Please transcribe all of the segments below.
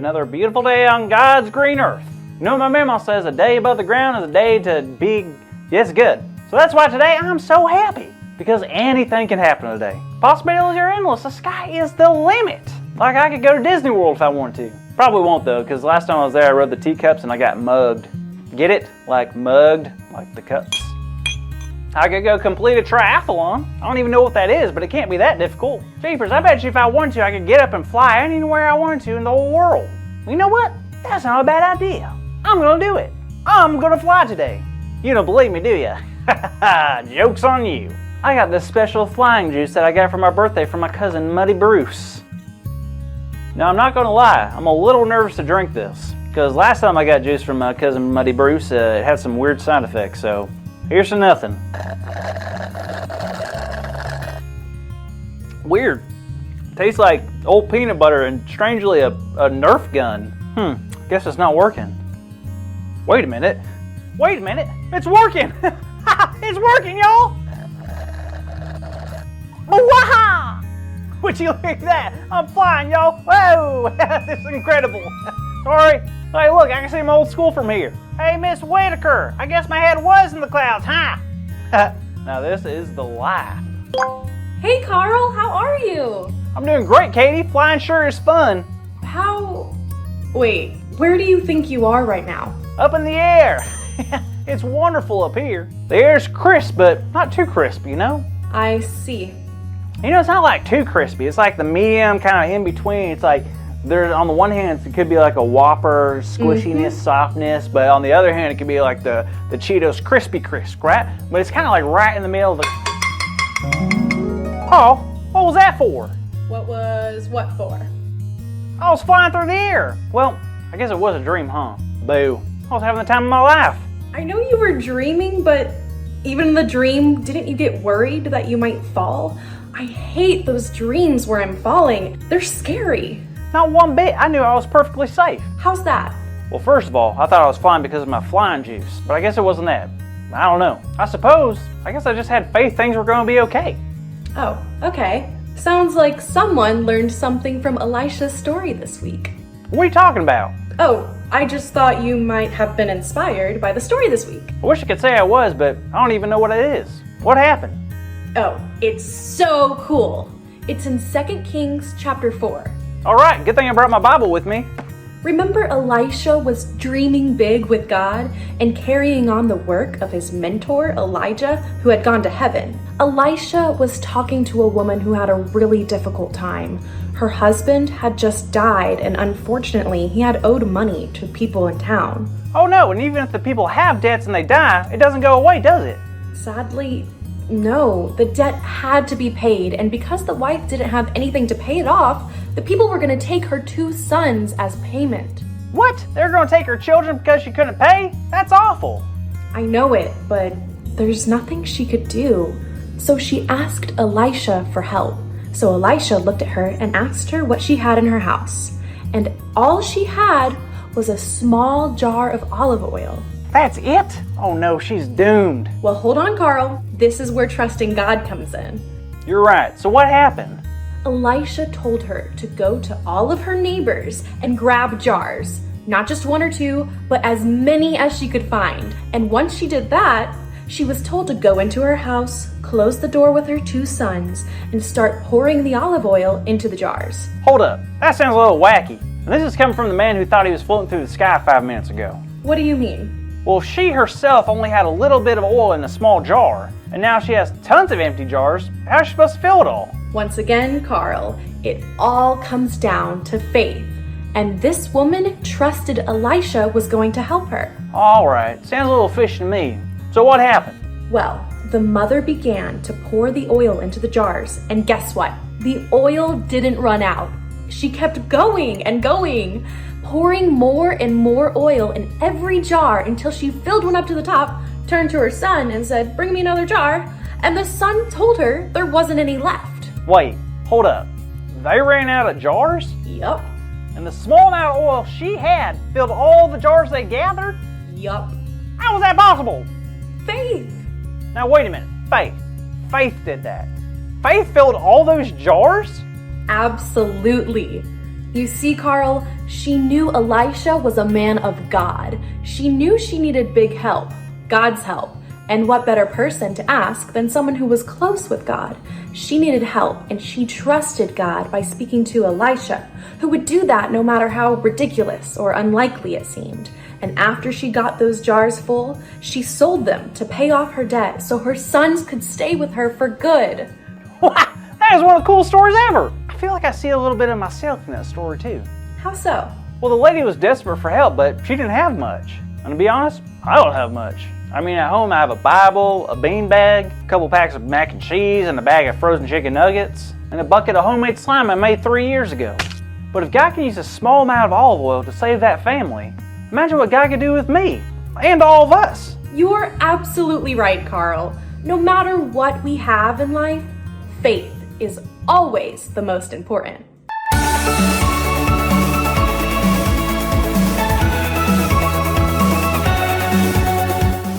another beautiful day on God's green earth. You know what my mama says, a day above the ground is a day to be, yes, good. So that's why today I'm so happy, because anything can happen today. Possibilities are endless. The sky is the limit. Like I could go to Disney World if I wanted to. Probably won't though, because last time I was there I rode the teacups and I got mugged. Get it? Like mugged, like the cups. I could go complete a triathlon. I don't even know what that is, but it can't be that difficult. Jeepers, I bet you if I wanted to, I could get up and fly anywhere I wanted to in the whole world. You know what? That's not a bad idea. I'm gonna do it. I'm gonna fly today. You don't believe me, do ya? Joke's on you. I got this special flying juice that I got for my birthday from my cousin Muddy Bruce. Now I'm not gonna lie, I'm a little nervous to drink this, because last time I got juice from my cousin Muddy Bruce, it had some weird side effects, so here's to nothing. Weird. Tastes like old peanut butter and strangely a Nerf gun. Guess it's not working. Wait a minute. Wait a minute. It's working. It's working, y'all. Waha! Would you look at that? I'm flying, y'all. Whoa! This is incredible. Sorry. Hey, look, I can see my old school from here. Hey, Miss Whitaker, I guess my head was in the clouds, huh? Now this is the life. Hey, Carl, how are you? I'm doing great, Katie. Flying sure is fun. Wait, where do you think you are right now? Up in the air. It's wonderful up here. The air's crisp, but not too crisp, you know? I see. You know, it's not like too crispy. It's like the medium kind of in between. It's like there's, on the one hand, it could be like a Whopper squishiness, softness, but on the other hand, it could be like the Cheetos crispy crisp, right? But it's kind of like right in the middle of the... Oh, what was that for? What was what for? I was flying through the air. Well, I guess it was a dream, huh? Boo. I was having the time of my life. I know you were dreaming, but even in the dream, didn't you get worried that you might fall? I hate those dreams where I'm falling. They're scary. Not one bit. I knew I was perfectly safe. How's that? Well, first of all, I thought I was flying because of my flying juice, but I guess it wasn't that. I don't know. I guess I just had faith things were going to be okay. Oh, okay. Sounds like someone learned something from Elisha's story this week. What are you talking about? Oh, I just thought you might have been inspired by the story this week. I wish I could say I was, but I don't even know what it is. What happened? Oh, it's so cool. It's in 2 Kings chapter 4. All right, good thing I brought my Bible with me. Remember Elisha was dreaming big with God and carrying on the work of his mentor, Elijah, who had gone to heaven. Elisha was talking to a woman who had a really difficult time. Her husband had just died, and unfortunately, he had owed money to people in town. Oh no, and even if the people have debts and they die, it doesn't go away, does it? Sadly, no. The debt had to be paid, and because the wife didn't have anything to pay it off, the people were going to take her 2 sons as payment. What? They're going to take her children because she couldn't pay? That's awful. I know it, but there's nothing she could do. So she asked Elisha for help. So Elisha looked at her and asked her what she had in her house. And all she had was a small jar of olive oil. That's it? Oh no, she's doomed. Well, hold on, Carl. This is where trusting God comes in. You're right. So what happened? Elisha told her to go to all of her neighbors and grab jars. Not just 1 or 2, but as many as she could find. And once she did that, she was told to go into her house, close the door with her 2 sons, and start pouring the olive oil into the jars. Hold up. That sounds a little wacky. And this is coming from the man who thought he was floating through the sky 5 minutes ago. What do you mean? Well, she herself only had a little bit of oil in a small jar, and now she has tons of empty jars. How's she supposed to fill it all? Once again, Carl, it all comes down to faith. And this woman trusted Elisha was going to help her. All right. Sounds a little fishy to me. So what happened? Well, the mother began to pour the oil into the jars, and guess what? The oil didn't run out. She kept going and going, pouring more and more oil in every jar until she filled one up to the top, turned to her son and said, "Bring me another jar." And the son told her there wasn't any left. Wait, hold up. They ran out of jars? Yup. And the small amount of oil she had filled all the jars they gathered? Yup. How was that possible? Faith. Now wait a minute. Faith did that. Faith filled all those jars? Absolutely. You see, Carl, she knew Elisha was a man of God. She knew she needed big help, God's help. And what better person to ask than someone who was close with God? She needed help, and she trusted God by speaking to Elisha, who would do that no matter how ridiculous or unlikely it seemed. And after she got those jars full, she sold them to pay off her debt so her sons could stay with her for good. Wow, that is one of the coolest stories ever. I feel like I see a little bit of myself in that story too. How so? Well, the lady was desperate for help, but she didn't have much. And to be honest, I don't have much. I mean, at home I have a Bible, a bean bag, a couple packs of mac and cheese, and a bag of frozen chicken nuggets, and a bucket of homemade slime I made 3 years ago. But if God can use a small amount of olive oil to save that family, imagine what God could do with me, and all of us. You're absolutely right, Carl. No matter what we have in life, faith is always the most important.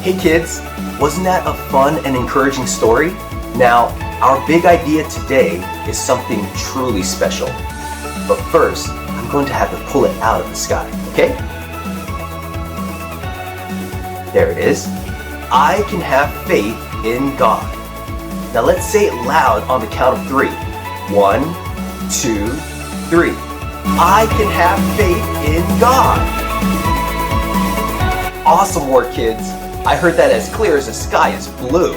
Hey kids, wasn't that a fun and encouraging story? Now, our big idea today is something truly special. But first, I'm going to have to pull it out of the sky, okay? There it is. I can have faith in God. Now let's say it loud on the count of 3. 1, 2, 3. I can have faith in God. Awesome work, kids. I heard that as clear as the sky is blue.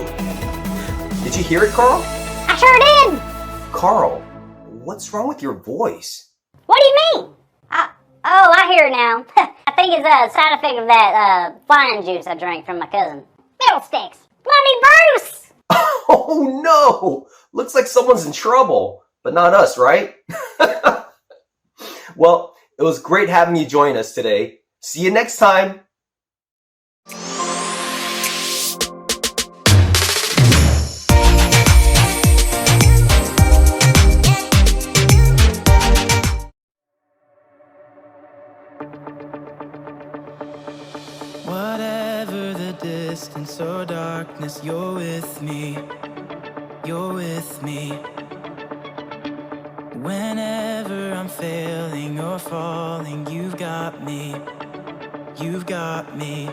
Did you hear it, Carl? I sure did! Carl, what's wrong with your voice? What do you mean? I hear it now. I think it's a side effect of that flying juice I drank from my cousin. Fiddlesticks! Bloody Bruce! Oh no! Looks like someone's in trouble, but not us, right? Well, it was great having you join us today. See you next time! Whatever the distance or darkness, you're with me, you're with me. Whenever I'm failing or falling, you've got me, you've got me.